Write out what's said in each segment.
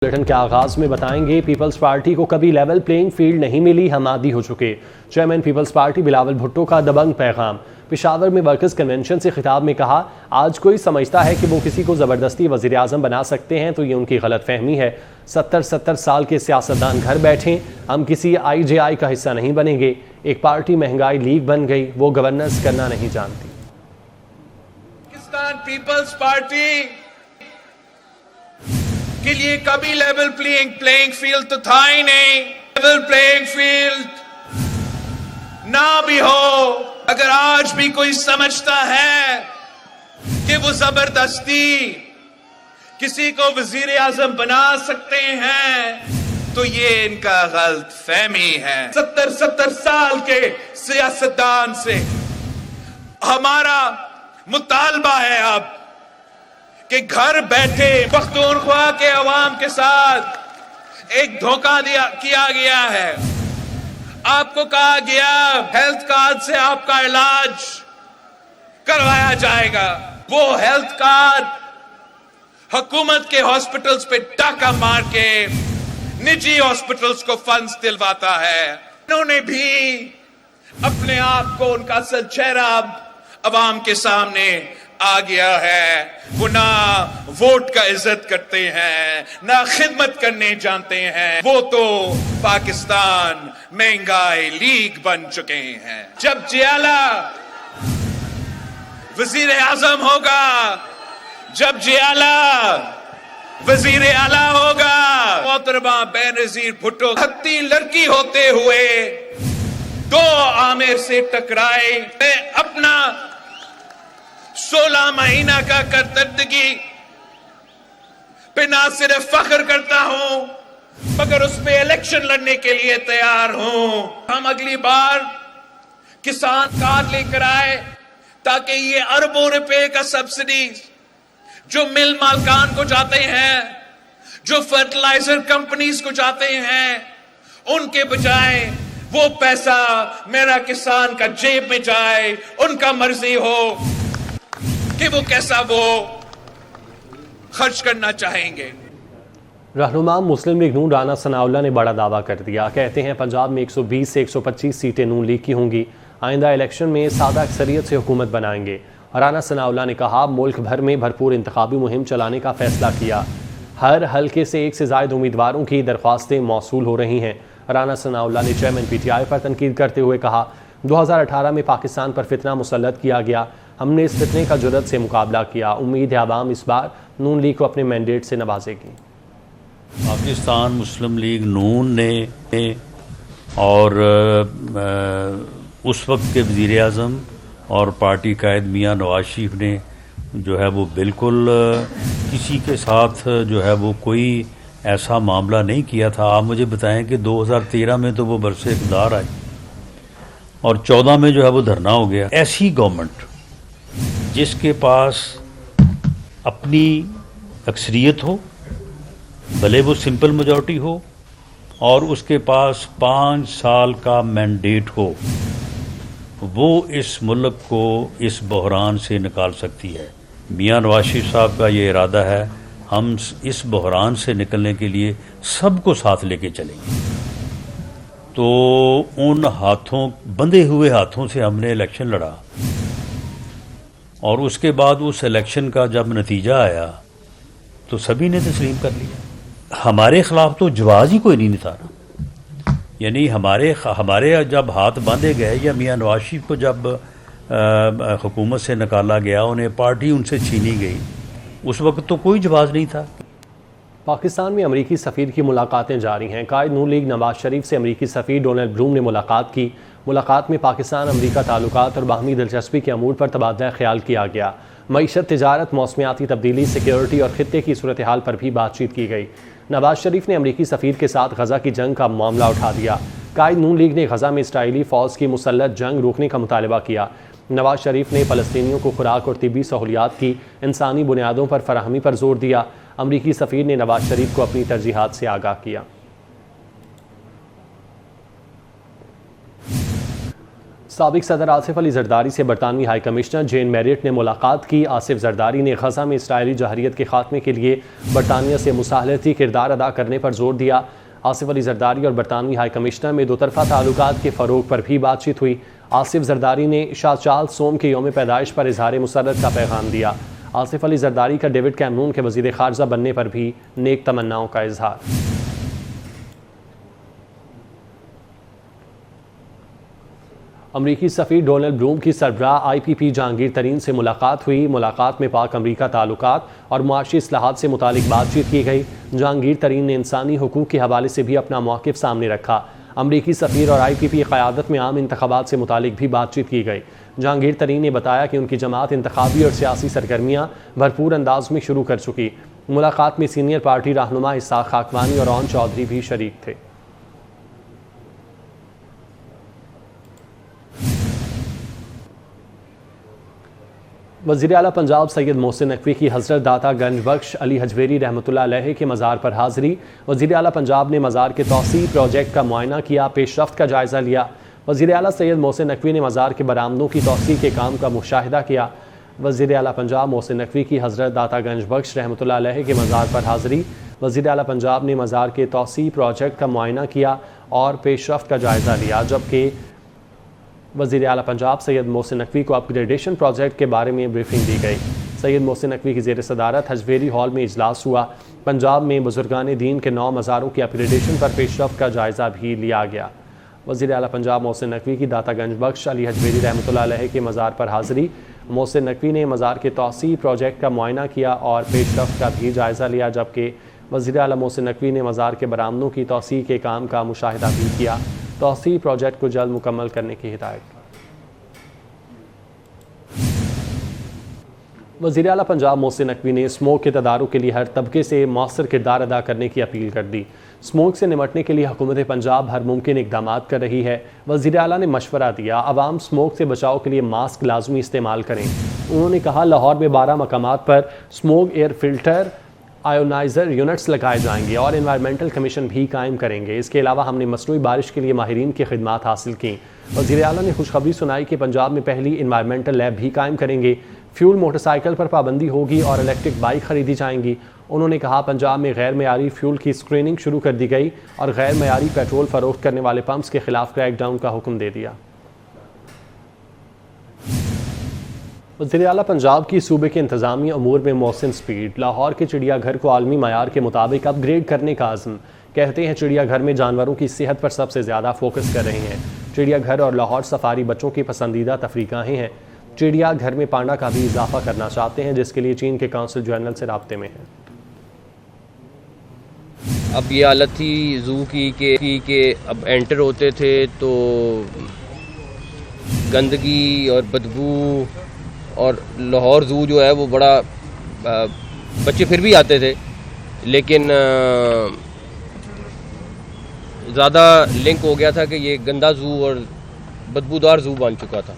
Bulletin के आगाज में बताएंगे, पीपल्स पार्टी को कभी लेवल प्लेइंग फील्ड नहीं मिली, हम आदी हो चुके। Chairman People's Party Bilawal Bhutto का दबंग पैगाम। पेशावर में वर्कर्स कन्वेंशन से खिताब में कहा, आज कोई समझता है कि वो किसी को ज़बरदस्ती वज़ीर आज़म बना सकते हैं तो ये उनकी गलत फहमी है। 70 साल के सियासतदान घर बैठे, हम किसी IJI का हिस्सा नहीं बनेंगे। एक पार्टी महंगाई लीग बन गई, वो गवर्नेंस करना नहीं जानती। पाकिस्तान पीपल्स पार्टी के लिए कभी लेवल प्लेइंग फील्ड तो था ही नहीं। लेवल प्लेइंग फील्ड ना भी हो, अगर आज भी कोई समझता है कि वो जबरदस्ती किसी को वजीर आजम बना सकते हैं तो ये इनका गलत फहमी है। 70 साल के सियासतदान से हमारा मुतालबा है अब कि घर बैठे पख्तूनख्वा के अवाम के साथ एक धोखा किया गया है। आपको कहा गया हेल्थ कार्ड से आपका इलाज करवाया जाएगा। वो हेल्थ कार्ड हुकूमत के हॉस्पिटल्स पे डाका मार के निजी हॉस्पिटल्स को फंड्स दिलवाता है। उन्होंने भी अपने आप को, उनका असल चेहरा अवाम के सामने आ गया है। वो ना वोट का इज्जत करते हैं, ना खिदमत करने जानते हैं। वो तो पाकिस्तान महंगाई लीग बन चुके हैं। जब जियाला वजीर आजम होगा, जब जियाला वजीर आला होगा, मोहतरमा बेनजीर भुट्टो हत्ती लड़की होते हुए 2 आमिर से टकराए। मैं अपना 16 महीना का करतर्दगी पे ना सिर्फ फख्र करता हूं मगर उस पे इलेक्शन लड़ने के लिए तैयार हूं। हम अगली बार किसान कार्ड लेकर आए ताकि ये अरबों रुपए का सब्सिडी जो मिल मालकान को जाते हैं, जो फर्टिलाइजर कंपनीज को जाते हैं, उनके बजाय वो पैसा मेरा किसान का जेब में जाए। उनका मर्जी हो कि वो कैसा वो खर्च करना चाहेंगे। रहनुमा मुस्लिम लीग नून राना सनाउल्लाह ने बड़ा दावा कर दिया। कहते हैं पंजाब में 120 से 125 सीटें नून लीग की होंगी। आइंदा इलेक्शन में सादा अक्सरियत से हुकूमत बनाएंगे। राना सनाउल्लाह ने कहा, मुल्क भर में भरपूर इंतखाबी मुहिम चलाने का फैसला किया। हर हल्के से 1 से ज़ायद उम्मीदवारों की दरख्वास्तें मौसूल हो रही हैं। राना सनाउल्लाह ने चेयरमैन PTI पर तनकीद करते हुए कहा, 2018 में पाकिस्तान पर फितना मुसल्लत किया गया, हमने इस फितने का जुर्रत से मुकाबला किया। उम्मीद है आवाम इस बार नून लीग को अपने मैंडेट से नवाजेगी। पाकिस्तान मुस्लिम लीग नून ने और उस वक्त के वज़ीर आज़म और पार्टी कायद मियाँ नवाज शरीफ ने जो है वो बिल्कुल किसी के साथ जो है वो कोई ऐसा मामला नहीं किया था। आप मुझे बताएं कि 2013 में तो वो बरसे इक़्तिदार आए और 14 में जो है वो धरना हो गया। ऐसी गवर्नमेंट जिसके पास अपनी अक्सरियत हो, भले वो सिंपल मेजॉरिटी हो, और उसके पास 5 साल का मैंडेट हो, वो इस मुल्क को इस बहरान से निकाल सकती है। मियाँ नवाज शरीफ साहब का ये इरादा है, हम इस बहरान से निकलने के लिए सबको साथ लेके चलेंगे। तो उन हाथों, बंधे हुए हाथों से हमने इलेक्शन लड़ा और उसके बाद उस इलेक्शन का जब नतीजा आया तो सभी ने तस्लीम कर लिया। हमारे ख़िलाफ़ तो जवाज़ ही कोई नहीं था ना। यानी हमारे जब हाथ बांधे गए या मियाँ नवाज शरीफ को जब हुकूमत से निकाला गया, उन्हें पार्टी उनसे छीनी गई, उस वक्त तो कोई जवाब नहीं था। पाकिस्तान में अमरीकी सफ़ीर की मुलाकातें जारी हैं। कायद नून लीग नवाज शरीफ से अमरीकी सफ़ीर डोनाल्ड ब्लूम ने मुलाकात की। मुलाकात में पाकिस्तान अमरीका ताल्लुकात और बाहमी दिलचस्पी के अमूर पर तबादला ख्याल किया गया। मईशत, तिजारत, मौसमियाती तब्दीली, सिक्योरिटी और खित्ते की सूरत हाल पर भी बातचीत की गई। नवाज शरीफ ने अमरीकी सफ़ीर के साथ गज़ा की जंग का मामला उठा दिया। कायद नून लीग ने गज़ा में इसराइली फ़ौज की मुसल्लत जंग रोकने का मुतालबा किया। नवाज शरीफ ने फ़लस्तीनियों को खुराक और तिब्बी सहूलियात की इंसानी बुनियादों पर फराहमी पर जोर दिया। अमरीकी सफ़ीर ने नवाज शरीफ को अपनी तरजीहात से आगाह किया। साबिक सदर आसिफ अली जरदारी से बरतानवी हाई कमिश्नर जेन मैरियट ने मुलाकात की। आसिफ जरदारी ने गजा में इसराइली जहरियत के खात्मे के लिए बरतानिया से मुसाहलती किरदार अदा करने पर जोर दिया। आसिफ अली जरदारी और बरतानवी हाई कमिश्नर में दोतरफा ताल्लुकात के फ़रोग पर भी बातचीत हुई। आसिफ जरदारी ने शाह चार्ल्स सोम के यौम पैदाइश पर इजहार मुसर्रत का पैगाम दिया। आसिफ अली जरदारी का डेविड कैमरून के वज़ीर ख़ारजा बनने पर भी नेक तमन्नाओं का इजहार। अमरीकी सफ़ीर डोनाल्ड ब्लूम की सरबराह IPP जहांगीर तरीन से मुलाकात हुई। मुलाकात में पाक अमरीका ताल्लुकात और मुआशी इस्लाहात से मुतालिक बातचीत की गई। जहांगीर तरीन ने इंसानी हुकूक के हवाले से भी अपना मौक़िफ़ सामने रखा। अमरीकी सफ़ीर और IPP क़यादत में आम इंतख़ाबात से मुतालिक भी बातचीत की गई। जहांगीर तरीन ने बताया कि उनकी जमात इंतख़ाबी और सियासी सरगर्मियाँ भरपूर अंदाज में शुरू कर चुकी। मुलाकात में सीनियर पार्टी रहनुमा इसाक खाकवानी और ओन चौधरी भी शरीक थे। वज़ीर आला पंजाब सैयद मोहसिन नकवी की हज़रत दाता गंज बख्श अली हजवेरी रहमतुल्लाह अलैह के मज़ार पर हाज़िरी। वज़ीर आला पंजाब ने मज़ार के तौसी प्रोजेक्ट का मुआयना किया, पेशरफ्त का जायज़ा लिया। वज़ीर आला सैयद मोहसिन नकवी ने मज़ार के बरामदों की तौसी के काम का मुशाहिदा किया। वज़ीर आला पंजाब मोहसिन नकवी की हज़रत दाता गंज बख्श रहमतुल्लाह अलैह के मज़ार पर हाज़िरी। वज़ीर आला पंजाब ने मज़ार के तौसी प्रोजेक्ट का मुआयना किया और पेशरफ्त का जायज़ा लिया, जबकि वज़ीर आला पंजाब सैयद मोहसिन नकवी को अपग्रेडेशन प्रोजेक्ट के बारे में ब्रीफिंग दी गई। सैयद मोहसिन नकवी की ज़ेर सदारत हजवेरी हॉल में इजलास हुआ। पंजाब में बुजुर्गान दीन के 9 मज़ारों की अपग्रेडेशन पर पेशरफ्त का जायज़ा भी लिया गया। वज़ीर आला पंजाब मोहसिन नकवी की दाता गंज बख्श अली हजवेरी रहमतुल्लाह अलैह के मज़ार पर हाज़िरी। मोहसिन नकवी ने मज़ार के तौसी प्रोजेक्ट का मुआयना किया और पेशरफ्त का भी जायज़ा लिया, जबकि वज़ीर आला मोहसिन नकवी ने मज़ार के बरामदों की तौसी के काम का मुशाहिदा भी किया। तौसी प्रोजेक्ट को जल्द मुकम्मल करने की हिदायत। वज़ीर आला पंजाब मोहसिन नकवी ने स्मोक के तदारुक के लिए हर तबके से मौसर किरदार अदा करने की अपील कर दी। स्मोक से निमटने के लिए हुकूमत पंजाब हर मुमकिन इक़दाम कर रही है। वज़ीर आला ने मशवरा दिया, आवाम स्मोक से बचाव के लिए मास्क लाजमी इस्तेमाल करें। उन्होंने कहा, लाहौर में 12 मकामात पर smoke air filter ionizer units लगाए जाएंगे और इन्वायरमेंटल कमीशन भी कायम करेंगे। इसके अलावा हमने मसनूई बारिश के लिए माहिरीन की खिदमात हासिल की। वज़ीर आला ने खुशखबरी सुनाई कि पंजाब में पहली इन्वायरमेंटल लैब भी कायम करेंगे। फ्यूल मोटरसाइकिल पर पाबंदी होगी और इलेक्ट्रिक बाइक खरीदी जाएंगी। उन्होंने कहा, पंजाब में गैर मयारी फ्यूल की स्क्रीनिंग शुरू कर दी गई और गैर मयारी पेट्रोल फरोख्त करने वाले पंप्स के खिलाफ क्रैकडाउन का हुक्म दे दिया। वज़ीर आला पंजाब की सूबे के इंतज़ामी अमूर में मोहसिन स्पीड लाहौर के चिड़ियाघर को आलमी मयार के मुताबिक अपग्रेड करने का आज़म। कहते हैं, चिड़ियाघर में जानवरों की सेहत पर सबसे ज़्यादा फोकस कर रहे हैं। चिड़ियाघर और लाहौर सफारी बच्चों की पसंदीदा तफरीगाहें हैं। चिड़ियाघर में पांडा का भी इजाफा करना चाहते हैं, जिसके लिए चीन के काउंसिल जनरल से राब्ते में हैं। अब ये हालत थी जू की अब एंटर होते थे तो गंदगी और बदबू, और लाहौर जू जो है वो बड़ा बच्चे फिर भी आते थे, लेकिन ज़्यादा लिंक हो गया था कि ये गंदा जू और बदबूदार जू बन चुका था।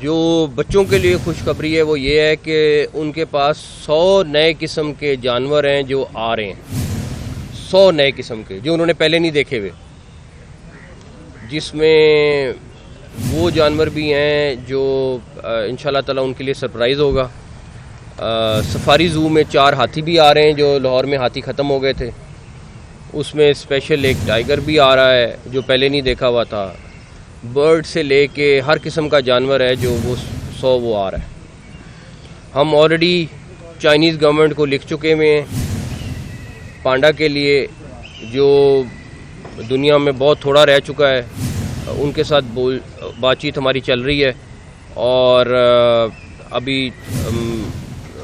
जो बच्चों के लिए खुशखबरी है वो ये है कि उनके पास 100 नए किस्म के जानवर हैं जो आ रहे हैं। 100 नए किस्म के जो उन्होंने पहले नहीं देखे हुए, जिसमें वो जानवर भी हैं जो इंशाल्लाह ताला उनके लिए सरप्राइज़ होगा। सफारी ज़ू में 4 हाथी भी आ रहे हैं, जो लाहौर में हाथी ख़त्म हो गए थे। उसमें स्पेशल एक टाइगर भी आ रहा है जो पहले नहीं देखा हुआ था। बर्ड से लेके हर किस्म का जानवर है जो वो 100 वो आ रहा है। हम ऑलरेडी चाइनीज़ गवर्नमेंट को लिख चुके हुए हैं पांडा के लिए, जो दुनिया में बहुत थोड़ा रह चुका है, उनके साथ बातचीत हमारी चल रही है। और अभी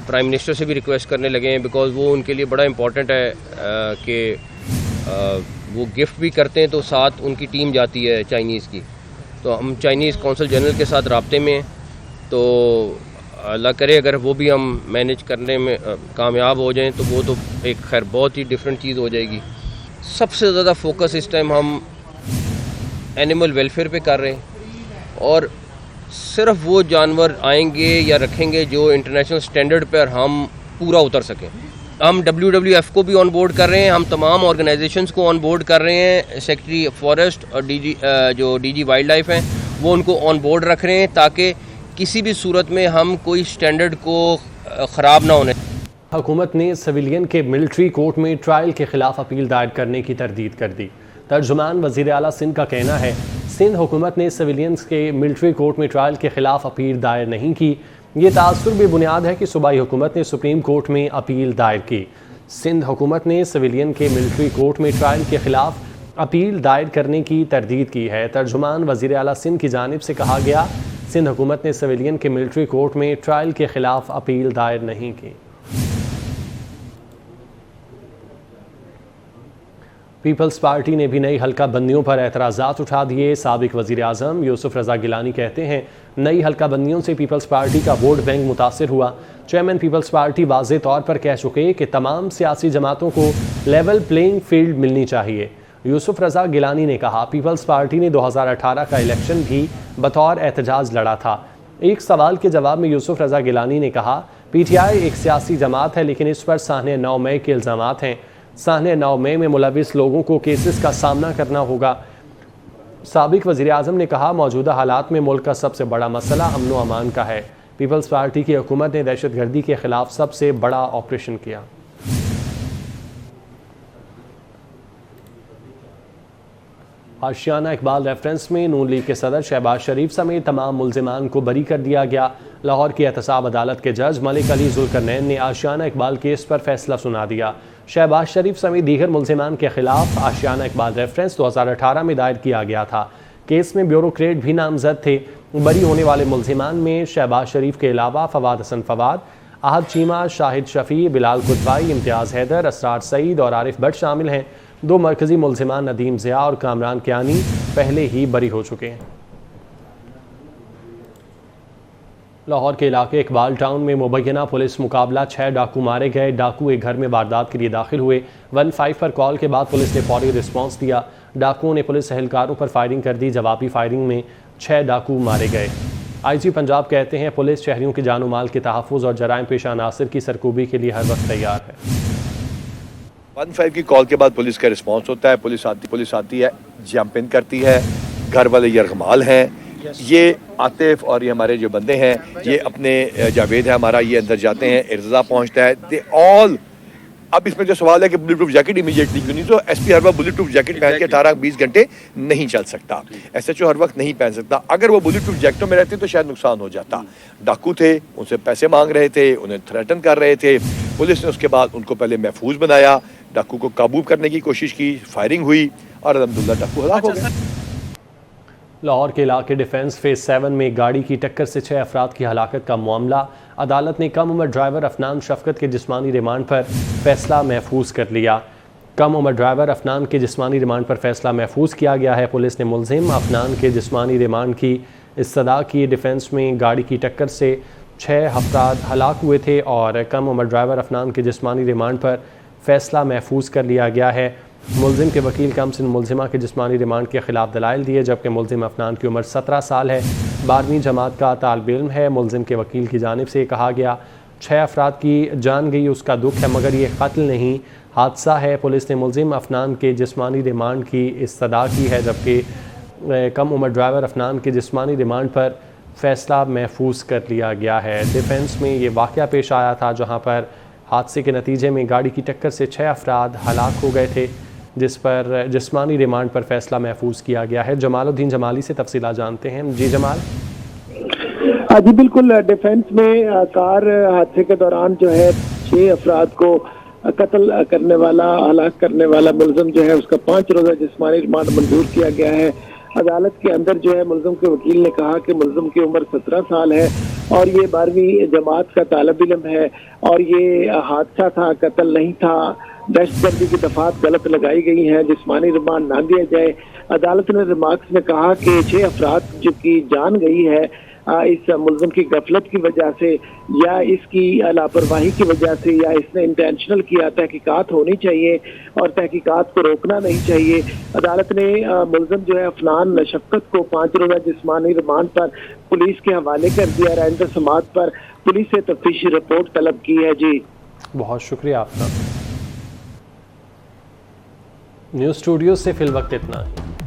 प्राइम मिनिस्टर से भी रिक्वेस्ट करने लगे हैं, बिकॉज़ वो उनके लिए बड़ा इम्पोर्टेंट है कि वो गिफ्ट भी करते हैं तो साथ उनकी टीम जाती है चाइनीज़ की। तो हम चाइनीज़ काउंसिल जनरल के साथ राब्ते में, तो अल्लाह करे अगर वो भी हम मैनेज करने में कामयाब हो जाएं तो वो तो एक खैर बहुत ही डिफरेंट चीज़ हो जाएगी। सबसे ज़्यादा फोकस इस टाइम हम एनिमल वेलफेयर पे कर रहे हैं, और सिर्फ वो जानवर आएंगे या रखेंगे जो इंटरनेशनल स्टैंडर्ड पर हम पूरा उतर सकें। हम WWF को भी ऑन बोर्ड कर रहे हैं, हम तमाम ऑर्गेनाइजेशंस को ऑन बोर्ड कर रहे हैं, सेक्रेटरी फॉरेस्ट और DG वाइल्ड लाइफ हैं, वो उनको ऑन बोर्ड रख रहे हैं ताकि किसी भी सूरत में हम कोई स्टैंडर्ड को ख़राब ना होने। हुकूमत ने सिविलियन के मिलिट्री कोर्ट में ट्रायल के खिलाफ अपील दायर करने की तरदीद कर दी। तर्जुमान वज़ीर आला सिंध का कहना है, सिंध हुकूमत ने सिविलियंस के मिलिट्री कोर्ट में ट्रायल के खिलाफ अपील दायर नहीं की। ये तासुर बेबुनियाद है कि सूबाई हुकूमत ने सुप्रीम कोर्ट में अपील दायर की। सिंध हुकूमत ने सिविलियन के मिलिट्री कोर्ट में ट्रायल के खिलाफ अपील दायर करने की तरदीद की है। तर्जुमान वज़ीर आला सिंध की जानिब से कहा गया, सिंध हुकूमत ने सिविलियन के मिलिट्री कोर्ट में ट्रायल के खिलाफ अपील दायर नहीं की। पीपल्स पार्टी ने भी नई हल्का बंदियों पर एतराज़ात उठा दिए। साबिक वज़ीर आज़म यूसुफ रज़ा गिलानी कहते हैं, नई हल्का बंदियों से पीपल्स पार्टी का वोट बैंक मुतासिर हुआ। चेयरमैन पीपल्स पार्टी वाज़े तौर पर कह चुके कि तमाम सियासी जमातों को लेवल प्लेइंग फील्ड मिलनी चाहिए। यूसुफ रज़ा गिलानी ने कहा, पीपल्स पार्टी ने 2018 का इलेक्शन भी बतौर एहतजाज लड़ा था। एक सवाल के जवाब में यूसुफ रज़ा गिलानी ने कहा, PTI एक सियासी जमात है, लेकिन इस पर साहने 9 मई के इल्ज़ामात हैं। साहने 9 मई में मुलविस लोगों को केसेस का सामना करना होगा। साबिक वज़ीर आज़म ने कहा, मौजूदा हालात में मुल्क का सबसे बड़ा मसला अमन व अमान का है। पीपल्स पार्टी की हुकूमत ने दहशतगर्दी के खिलाफ सबसे बड़ा ऑपरेशन किया। आशियाना इकबाल रेफरेंस में नून लीग के सदर शहबाज शरीफ समेत तमाम मुल्जिमान को बरी कर दिया गया। लाहौर की एहतसाब अदालत के जज मलिक अली जुल्करनैन ने आशियाना इकबाल केस पर फैसला सुना दिया। शहबाज शरीफ समेत दीगर मुल्जिमान के खिलाफ आशियाना इकबाल रेफरेंस 2018 में दायर किया गया था। केस में ब्यूरोक्रेट भी नामजद थे। बरी होने वाले मुल्जिमान में शहबाज शरीफ के अलावा फवाद हसन फवाद, आहद चीमा, शाहिद शफी, बिलाल कुतवाई, इम्तियाज़ हैदर, असरार सईद और आरिफ भट्ट शामिल हैं। 2 मरकजी मुल्जिमान नदीम ज़िया और कामरान कियानी पहले ही बरी हो चुके हैं। लाहौर के इलाके इकबाल टाउन में मुबैना पुलिस मुकाबला, 6 डाकू मारे गए। डाकू एक घर में वारदात के लिए दाखिल हुए। 15 पर कॉल के बाद पुलिस ने फौरी रिस्पॉन्स दिया। डाकुओं ने पुलिस एहलकारों पर फायरिंग कर दी। जवाबी फायरिंग में 6 डाकू मारे गए। IG पंजाब कहते हैं, पुलिस शहरियों की जान माल के तहफ़्फ़ुज़ और जराइम पेशा अनासर की सरकूबी के लिए हर वक्त तैयार है। 15 की कॉल के बाद पुलिस का रिस्पांस होता है। पुलिस आती है, जंप इन करती है। घर वाले यरगमाल हैं, ये आतिफ और ये हमारे जो बंदे हैं, ये अपने जावेद है हमारा, ये अंदर जाते हैं। इर्जा पहुंचता है। दे ऑल, अब इसमें जो सवाल है कि बुलेट प्रूफ जैकेट इमीडिएटली क्यों नहीं, तो SP हर वक्त बुलेट प्रूफ जैकेट पहन के 18-20 घंटे नहीं चल सकता। SHO हर वक्त नहीं पहन सकता। अगर वो बुलेट प्रूफ जैकेटों में रहते तो शायद नुकसान हो जाता। डाकू थे, उनसे पैसे मांग रहे थे, उन्हें थ्रेटन कर रहे थे। पुलिस ने उसके बाद उनको पहले महफूज बनाया, डाकू को काबू करने की कोशिश की, फायरिंग हुई और अल्हम्दुलिल्लाह डाकू हलाक हो गए। लाहौर के इलाके डिफेंस फेज 7 में गाड़ी की टक्कर से 6 अफराद की हलाकत का मामला। अदालत ने कम उम्र ड्राइवर अफनान शफकत के जिस्मानी रिमांड पर फैसला महफूज कर लिया। कम उम्र ड्राइवर अफनान के जिस्मानी रिमांड पर फैसला महफूज किया गया है। पुलिस ने मुलजिम अफनान के जिस्मानी रिमांड की इस्तदा की। डिफेंस में गाड़ी की टक्कर से 6 अफराद हलाक हुए थे और कम उम्र ड्राइवर अफनान के जिस्मानी रिमांड पर फैसला महफूज कर लिया गया है। मुलजिम के वकील कम सिन मुलजिमा के जिस्मानी रिमांड के खिलाफ दलाइल दिए, जबकि मुलजिम अफनान की उम्र 17 साल है, 12वीं जमात का तालिब इल्म है। मुलजिम के वकील की जानिब से कहा गया, 6 अफराद की जान गई, उसका दुख है, मगर ये कत्ल नहीं, हादसा है। पुलिस ने मुलजिम अफनान के जिस्मानी रिमांड की इस्तदा की है, जबकि कम उम्र ड्राइवर अफनान के जिस्मानी रिमांड पर फैसला महफूज कर लिया गया है। डिफेंस में ये वाक़या पेश आया था जहाँ पर हादसे के नतीजे में गाड़ी की टक्कर से 6 अफराद हलाक हो गए थे, जिस पर जिस्मानी रिमांड पर फैसला महफूज किया गया है। जमालुद्दीन जमाली से तफसीलात जानते हैं। जी जमाल। जी बिल्कुल, डिफेंस में कार हादसे के दौरान जो है 6 अफराद को कत्ल करने वाला, हलाक करने वाला मुलजिम जो है उसका 5 रोज़ा जिस्मानी रिमांड मंजूर किया गया है। अदालत के अंदर जो है मुलजिम के वकील ने कहा कि मुलजिम की उम्र 17 साल है और ये 12वीं जमात का तालिब इल्म है और ये हादसा था, कत्ल नहीं था। दहशतगर्दी की दफात गलत लगाई गई हैं, जिस्मानी रिमांड ना दिया जाए। अदालत ने रिमार्क्स में कहा कि 6 अफराद जो की जान गई है इस मुलजिम की गफलत की वजह से या इसकी लापरवाही की वजह से या इसने इंटेंशनल किया, तहकीकात होनी चाहिए और तहकीकात को रोकना नहीं चाहिए। अदालत ने मुलजिम जो है अफनान शफकत को 5 रोज़ा जिस्मानी रिमांड पर पुलिस के हवाले कर दिया। राइंदा समात पर पुलिस से तफ्तीशी रिपोर्ट तलब की है। जी बहुत शुक्रिया आपका। न्यूज़ स्टूडियो से फिल वक्त इतना ही।